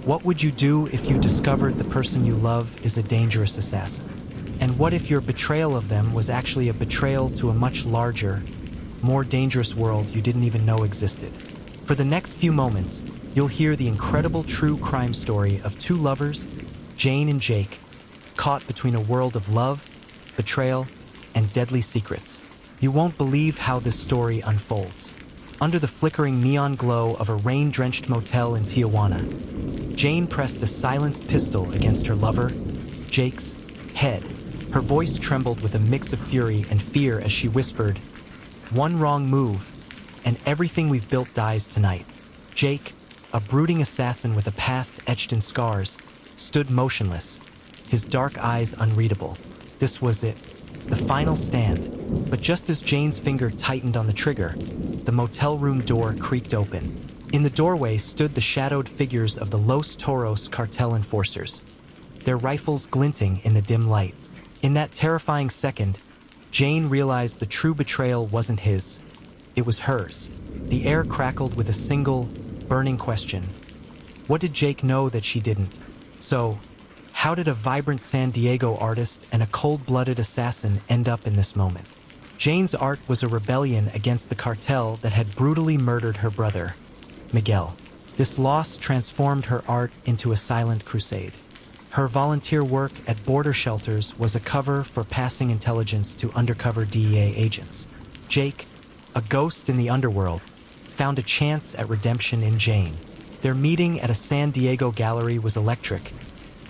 What would you do if you discovered the person you love is a dangerous assassin? And what if your betrayal of them was actually a betrayal to a much larger, more dangerous world you didn't even know existed? For the next few moments, you'll hear the incredible true crime story of two lovers, Jane and Jake, caught between a world of love, betrayal, and deadly secrets. You won't believe how this story unfolds. Under the flickering neon glow of a rain-drenched motel in Tijuana, Jane pressed a silenced pistol against her lover, Jake's, head. Her voice trembled with a mix of fury and fear as she whispered, "One wrong move, and everything we've built dies tonight." Jake, a brooding assassin with a past etched in scars, stood motionless, his dark eyes unreadable. This was it, the final stand. But just as Jane's finger tightened on the trigger, the motel room door creaked open. In the doorway stood the shadowed figures of the Los Toros cartel enforcers, their rifles glinting in the dim light. In that terrifying second, Jane realized the true betrayal wasn't his. It was hers. The air crackled with a single, burning question. What did Jake know that she didn't? So, how did a vibrant San Diego artist and a cold-blooded assassin end up in this moment? Jane's art was a rebellion against the cartel that had brutally murdered her brother, Miguel. This loss transformed her art into a silent crusade. Her volunteer work at border shelters was a cover for passing intelligence to undercover DEA agents. Jake, a ghost in the underworld, found a chance at redemption in Jane. Their meeting at a San Diego gallery was electric,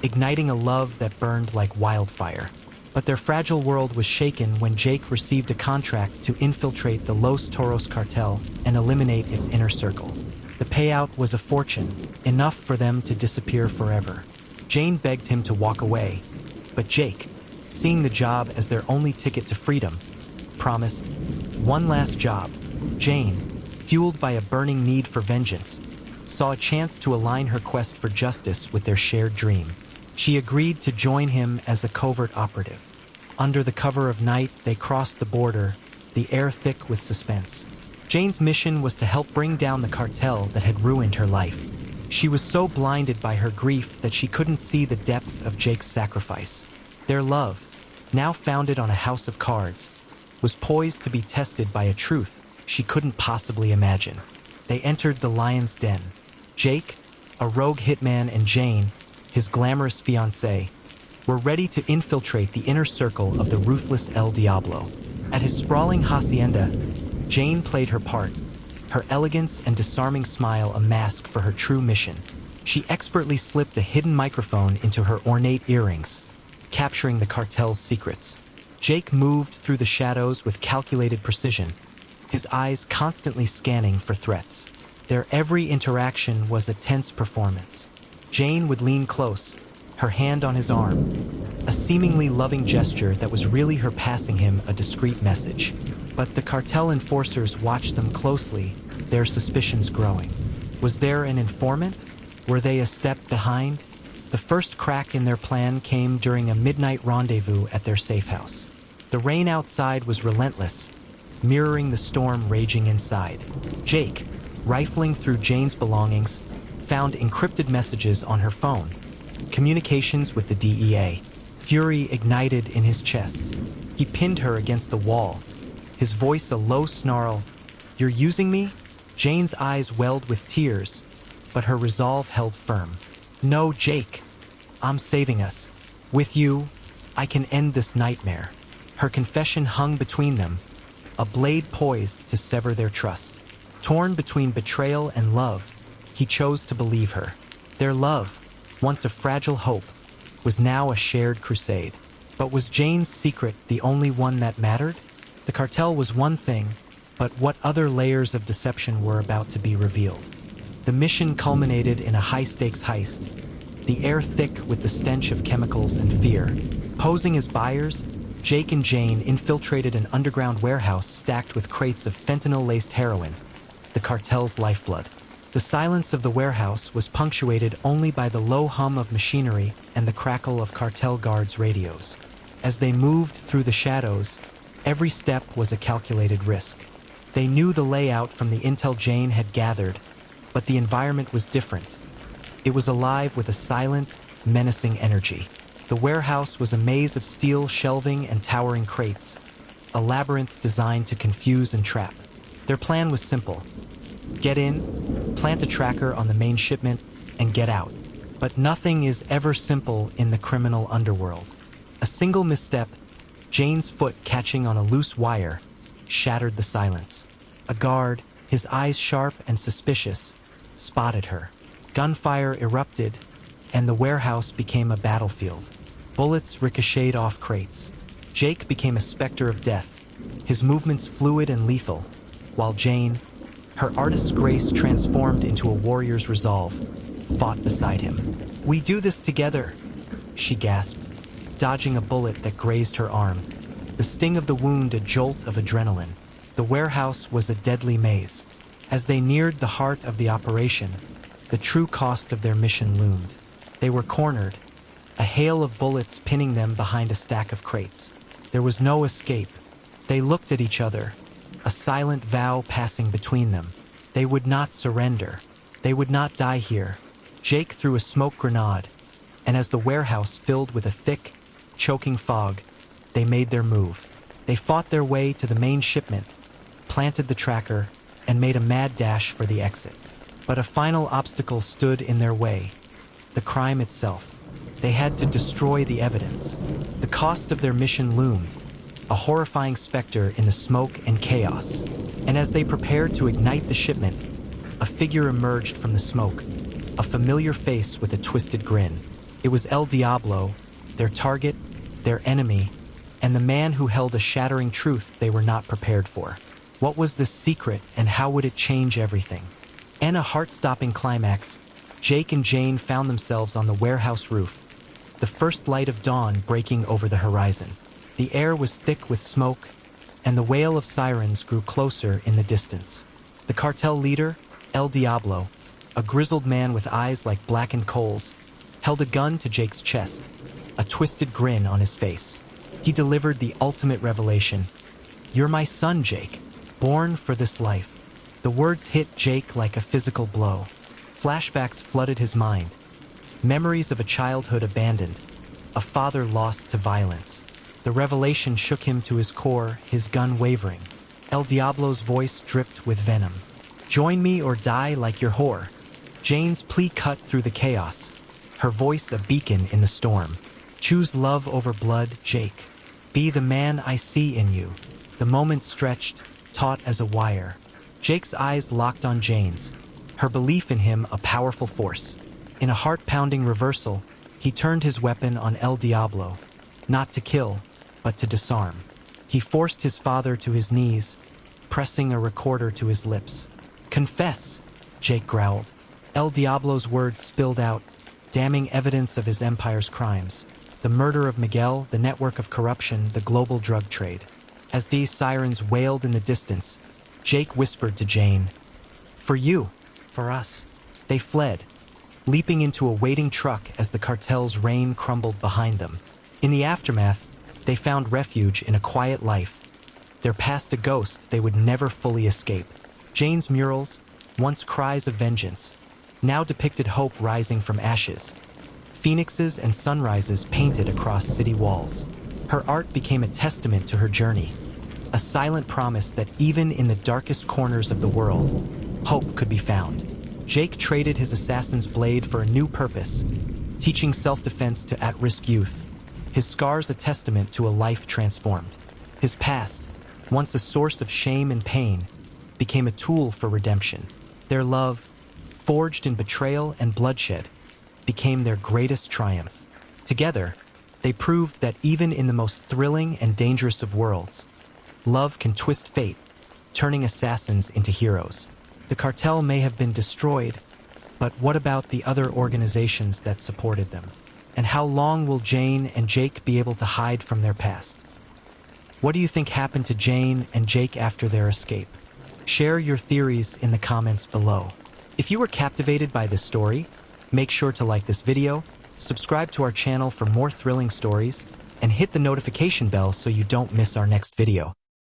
igniting a love that burned like wildfire. But their fragile world was shaken when Jake received a contract to infiltrate the Los Toros cartel and eliminate its inner circle. The payout was a fortune, enough for them to disappear forever. Jane begged him to walk away, but Jake, seeing the job as their only ticket to freedom, promised one last job. Jane, fueled by a burning need for vengeance, saw a chance to align her quest for justice with their shared dream. She agreed to join him as a covert operative. Under the cover of night, they crossed the border, the air thick with suspense. Jane's mission was to help bring down the cartel that had ruined her life. She was so blinded by her grief that she couldn't see the depth of Jake's sacrifice. Their love, now founded on a house of cards, was poised to be tested by a truth she couldn't possibly imagine. They entered the lion's den. Jake, a rogue hitman, and Jane, his glamorous fiancée, were ready to infiltrate the inner circle of the ruthless El Diablo. At his sprawling hacienda, Jane played her part, her elegance and disarming smile a mask for her true mission. She expertly slipped a hidden microphone into her ornate earrings, capturing the cartel's secrets. Jake moved through the shadows with calculated precision, his eyes constantly scanning for threats. Their every interaction was a tense performance. Jane would lean close, her hand on his arm, a seemingly loving gesture that was really her passing him a discreet message. But the cartel enforcers watched them closely, their suspicions growing. Was there an informant? Were they a step behind? The first crack in their plan came during a midnight rendezvous at their safe house. The rain outside was relentless, mirroring the storm raging inside. Jake, rifling through Jane's belongings, found encrypted messages on her phone, communications with the DEA. Fury ignited in his chest. He pinned her against the wall, his voice a low snarl. "You're using me?" Jane's eyes welled with tears, but her resolve held firm. "No, Jake. I'm saving us. With you, I can end this nightmare." Her confession hung between them, a blade poised to sever their trust. Torn between betrayal and love, he chose to believe her. Their love, once a fragile hope, was now a shared crusade. But was Jane's secret the only one that mattered? The cartel was one thing, but what other layers of deception were about to be revealed? The mission culminated in a high-stakes heist, the air thick with the stench of chemicals and fear. Posing as buyers, Jake and Jane infiltrated an underground warehouse stacked with crates of fentanyl-laced heroin, the cartel's lifeblood. The silence of the warehouse was punctuated only by the low hum of machinery and the crackle of cartel guards' radios. As they moved through the shadows, every step was a calculated risk. They knew the layout from the intel Jane had gathered, but the environment was different. It was alive with a silent, menacing energy. The warehouse was a maze of steel shelving and towering crates, a labyrinth designed to confuse and trap. Their plan was simple. Get in, plant a tracker on the main shipment, and get out. But nothing is ever simple in the criminal underworld. A single misstep, Jane's foot catching on a loose wire, shattered the silence. A guard, his eyes sharp and suspicious, spotted her. Gunfire erupted, and the warehouse became a battlefield. Bullets ricocheted off crates. Jake became a specter of death, his movements fluid and lethal, while Jane, her artist's grace transformed into a warrior's resolve, fought beside him. "We do this together," she gasped, dodging a bullet that grazed her arm. The sting of the wound a jolt of adrenaline. The warehouse was a deadly maze. As they neared the heart of the operation, the true cost of their mission loomed. They were cornered, a hail of bullets pinning them behind a stack of crates. There was no escape. They looked at each other, a silent vow passing between them. They would not surrender. They would not die here. Jake threw a smoke grenade, and as the warehouse filled with a thick, choking fog, they made their move. They fought their way to the main shipment, planted the tracker, and made a mad dash for the exit. But a final obstacle stood in their way: the crime itself. They had to destroy the evidence. The cost of their mission loomed, a horrifying specter in the smoke and chaos. And as they prepared to ignite the shipment, a figure emerged from the smoke, a familiar face with a twisted grin. It was El Diablo, their target, their enemy, and the man who held a shattering truth they were not prepared for. What was this secret, and how would it change everything? In a heart-stopping climax, Jake and Jane found themselves on the warehouse roof, the first light of dawn breaking over the horizon. The air was thick with smoke, and the wail of sirens grew closer in the distance. The cartel leader, El Diablo, a grizzled man with eyes like blackened coals, held a gun to Jake's chest, a twisted grin on his face. He delivered the ultimate revelation. "You're my son, Jake, born for this life." The words hit Jake like a physical blow. Flashbacks flooded his mind. Memories of a childhood abandoned, a father lost to violence. The revelation shook him to his core, his gun wavering. El Diablo's voice dripped with venom. "Join me or die like your whore." Jane's plea cut through the chaos, her voice a beacon in the storm. "Choose love over blood, Jake. Be the man I see in you." The moment stretched, taut as a wire. Jake's eyes locked on Jane's, her belief in him a powerful force. In a heart-pounding reversal, he turned his weapon on El Diablo, not to kill, but to disarm. He forced his father to his knees, pressing a recorder to his lips. "Confess," Jake growled. El Diablo's words spilled out, damning evidence of his empire's crimes. The murder of Miguel, the network of corruption, the global drug trade. As these sirens wailed in the distance, Jake whispered to Jane, "For you, for us." They fled, leaping into a waiting truck as the cartel's reign crumbled behind them. In the aftermath, they found refuge in a quiet life, their past a ghost they would never fully escape. Jane's murals, once cries of vengeance, now depicted hope rising from ashes. Phoenixes and sunrises painted across city walls. Her art became a testament to her journey, a silent promise that even in the darkest corners of the world, hope could be found. Jake traded his assassin's blade for a new purpose, teaching self-defense to at-risk youth, his scars a testament to a life transformed. His past, once a source of shame and pain, became a tool for redemption. Their love, forged in betrayal and bloodshed, became their greatest triumph. Together, they proved that even in the most thrilling and dangerous of worlds, love can twist fate, turning assassins into heroes. The cartel may have been destroyed, but what about the other organizations that supported them? And how long will Jane and Jake be able to hide from their past? What do you think happened to Jane and Jake after their escape? Share your theories in the comments below. If you were captivated by this story, make sure to like this video, subscribe to our channel for more thrilling stories, and hit the notification bell so you don't miss our next video.